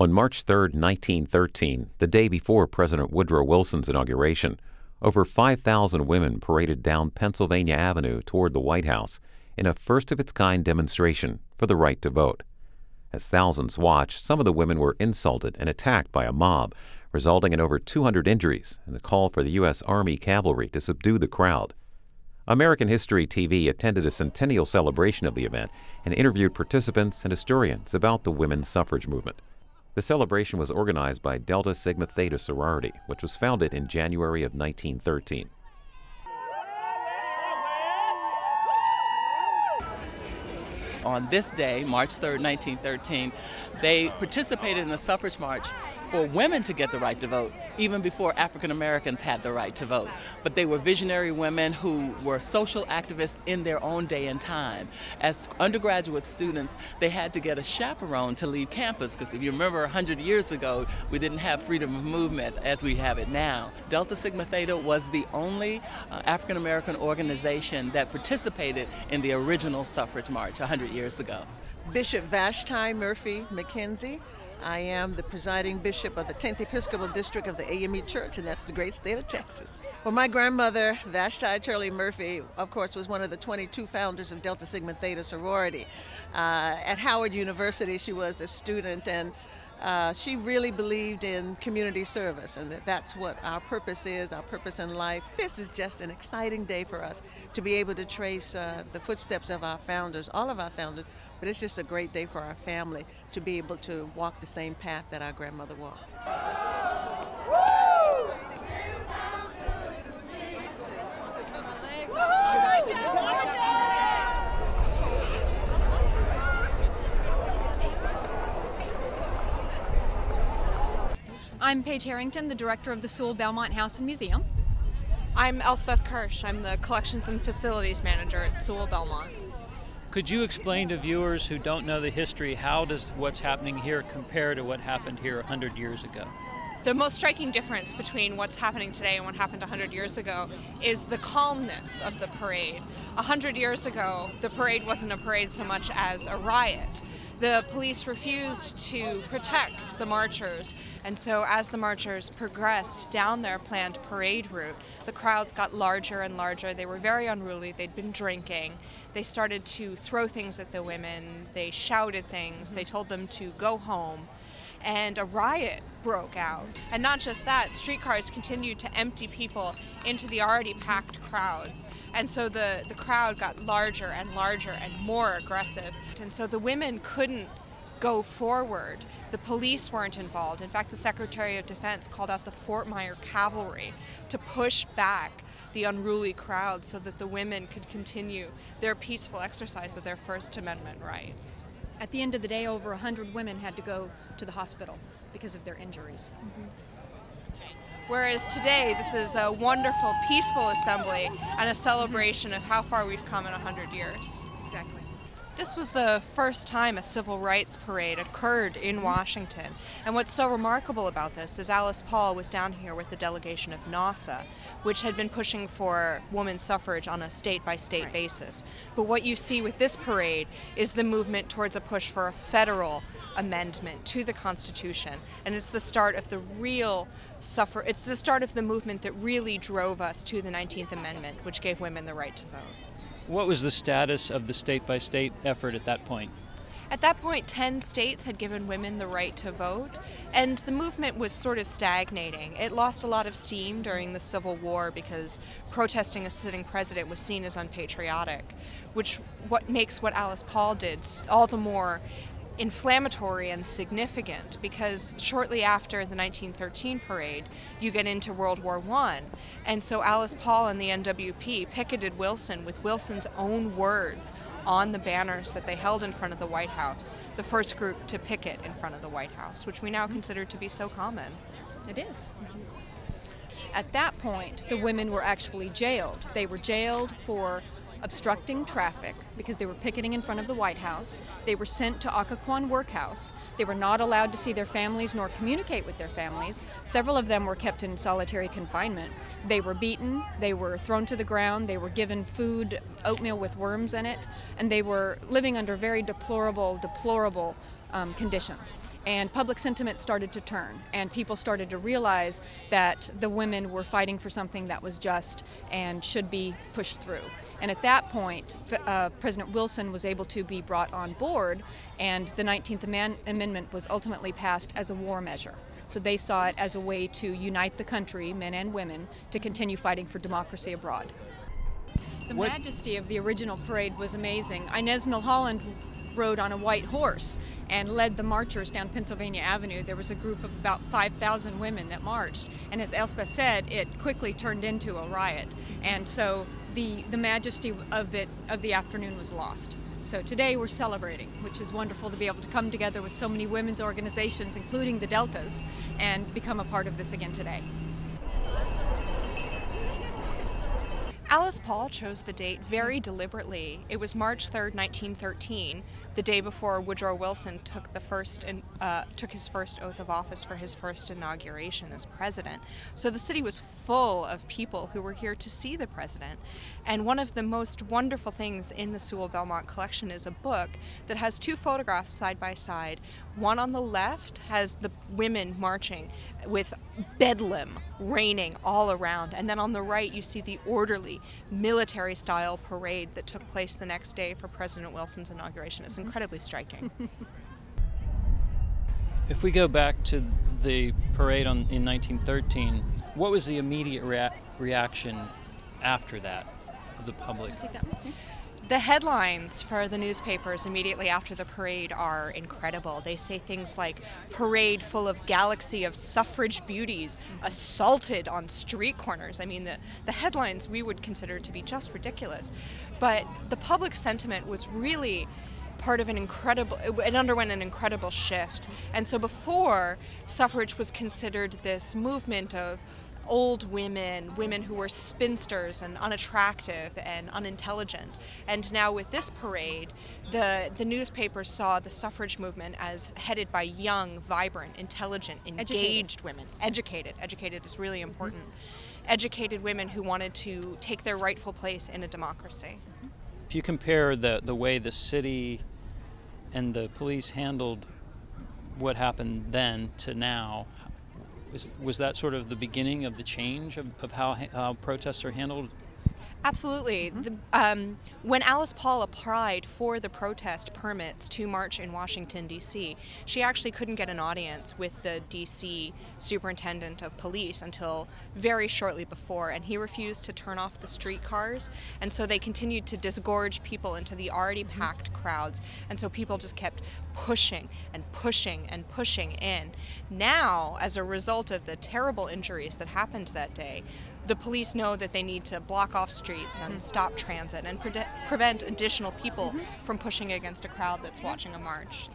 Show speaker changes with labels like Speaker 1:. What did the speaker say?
Speaker 1: On March 3, 1913, the day before President Woodrow Wilson's inauguration, over 5,000 women paraded down Pennsylvania Avenue toward the White House in a first-of-its-kind demonstration for the right to vote. As thousands watched, some of the women were insulted and attacked by a mob, resulting in over 200 injuries and a call for the U.S. Army cavalry to subdue the crowd. American History TV attended a Centennial celebration of the event and interviewed participants and historians about the women's suffrage movement. The celebration was organized by Delta Sigma Theta sorority, which was founded in January of 1913.
Speaker 2: On this day, March 3rd, 1913, they participated in a suffrage march for women to get the right to vote, even before African Americans had the right to vote. But they were visionary women who were social activists in their own day and time. As undergraduate students, they had to get a chaperone to leave campus, because if you remember 100 years ago, we didn't have freedom of movement as we have it now. Delta Sigma Theta was the only African American organization that participated in the original suffrage march 100 years ago.
Speaker 3: Bishop Vashti Murphy McKenzie. I am the presiding bishop of the 10th Episcopal District of the AME Church, and that's the great state of Texas. Well, my grandmother, Vashti Turley Murphy, of course, was one of the 22 founders of Delta Sigma Theta sorority. At Howard University, she was a student, and she really believed in community service, and that's what our purpose is, our purpose in life. This is just an exciting day for us to be able to trace the footsteps of our founders, all of our founders, but it's just a great day for our family to be able to walk the same path that our grandmother walked.
Speaker 4: I'm Paige Harrington, the director of the Sewell Belmont House and Museum.
Speaker 5: I'm Elspeth Kirsch. I'm the Collections and Facilities Manager at Sewell Belmont.
Speaker 6: Could you explain to viewers who don't know the history, how does what's happening here compare to what happened here 100 years ago?
Speaker 5: The most striking difference between what's happening today and what happened 100 years ago is the calmness of the parade. 100 years ago, the parade wasn't a parade so much as a riot. The police refused to protect the marchers, and so as the marchers progressed down their planned parade route, the crowds got larger and larger. They were very unruly. They'd been drinking. They started to throw things at the women. They shouted things. They told them to go home. And a riot broke out. And not just that, streetcars continued to empty people into the already packed crowds. And so the crowd got larger and larger and more aggressive. And so the women couldn't go forward. The police weren't involved. In fact, the Secretary of Defense called out the Fort Myer cavalry to push back the unruly crowd so that the women could continue their peaceful exercise of their First Amendment rights.
Speaker 4: At the end of the day, over 100 women had to go to the hospital because of their injuries.
Speaker 5: Whereas today, this is a wonderful, peaceful assembly and a celebration of how far we've come in 100 years.
Speaker 4: Exactly.
Speaker 5: This was the first time a civil rights parade occurred in Washington. And what's so remarkable about this is Alice Paul was down here with the delegation of NASA, which had been pushing for women's suffrage on a state-by-state basis. But what you see with this parade is the movement towards a push for a federal amendment to the Constitution. And it's the start of the it's the start of the movement that really drove us to the 19th Amendment, which gave women the right to vote.
Speaker 6: What was the status of the state-by-state effort at that point?
Speaker 5: At that point, 10 states had given women the right to vote, and the movement was sort of stagnating. It lost a lot of steam during the Civil War because protesting a sitting president was seen as unpatriotic, what makes what Alice Paul did all the more inflammatory and significant, because shortly after the 1913 parade, you get into World War I. And so Alice Paul and the NWP picketed Wilson with Wilson's own words on the banners that they held in front of the White House, the first group to picket in front of the White House, which we now consider to be so common.
Speaker 4: It is. At that point, the women were actually jailed. They were jailed for obstructing traffic because they were picketing in front of the White House. They were sent to Occoquan Workhouse. They were not allowed to see their families nor communicate with their families. Several of them were kept in solitary confinement. They were beaten, they were thrown to the ground, they were given food, oatmeal with worms in it, and they were living under very deplorable conditions. And public sentiment started to turn, and people started to realize that the women were fighting for something that was just and should be pushed through. And at that point, President Wilson was able to be brought on board, and the 19th Amendment was ultimately passed as a war measure. So they saw it as a way to unite the country, men and women, to continue fighting for democracy abroad. The majesty of the original parade was amazing. Inez Milholland rode on a white horse and led the marchers down Pennsylvania Avenue. There was a group of about 5,000 women that marched, and as Elspeth said, it quickly turned into a riot. And so the majesty of the afternoon was lost. So today we're celebrating, which is wonderful to be able to come together with so many women's organizations, including the Deltas, and become a part of this again today.
Speaker 5: Alice Paul chose the date very deliberately. It was March 3rd, 1913, the day before Woodrow Wilson took his first oath of office for his first inauguration as president. So the city was full of people who were here to see the president. And one of the most wonderful things in the Sewell Belmont collection is a book that has two photographs side by side. One on the left has the women marching with bedlam raining all around, and then on the right you see the orderly military-style parade that took place the next day for President Wilson's inauguration. It's incredibly striking.
Speaker 6: If we go back to the parade in 1913, what was the immediate reaction after that of the public?
Speaker 4: Take that one. Okay.
Speaker 5: The headlines for the newspapers immediately after the parade are incredible. They say things like, "Parade full of galaxy of suffrage beauties, assaulted on street corners." I mean, the headlines we would consider to be just ridiculous. But the public sentiment was really part of it underwent an incredible shift. And so before, suffrage was considered this movement of old women who were spinsters and unattractive and unintelligent. And now with this parade, the newspapers saw the suffrage movement as headed by young, vibrant, intelligent, engaged women. Educated is really important. Educated women who wanted to take their rightful place in a democracy.
Speaker 6: If you compare the way the city and the police handled what happened then to now, was that sort of the beginning of the change of how protests are handled?
Speaker 5: Absolutely. When Alice Paul applied for the protest permits to march in Washington, D.C., she actually couldn't get an audience with the D.C. superintendent of police until very shortly before, and he refused to turn off the streetcars, and so they continued to disgorge people into the already packed crowds, and so people just kept pushing and pushing and pushing in. Now, as a result of the terrible injuries that happened that day, the police know that they need to block off streets and stop transit and prevent additional people from pushing against a crowd that's watching a march.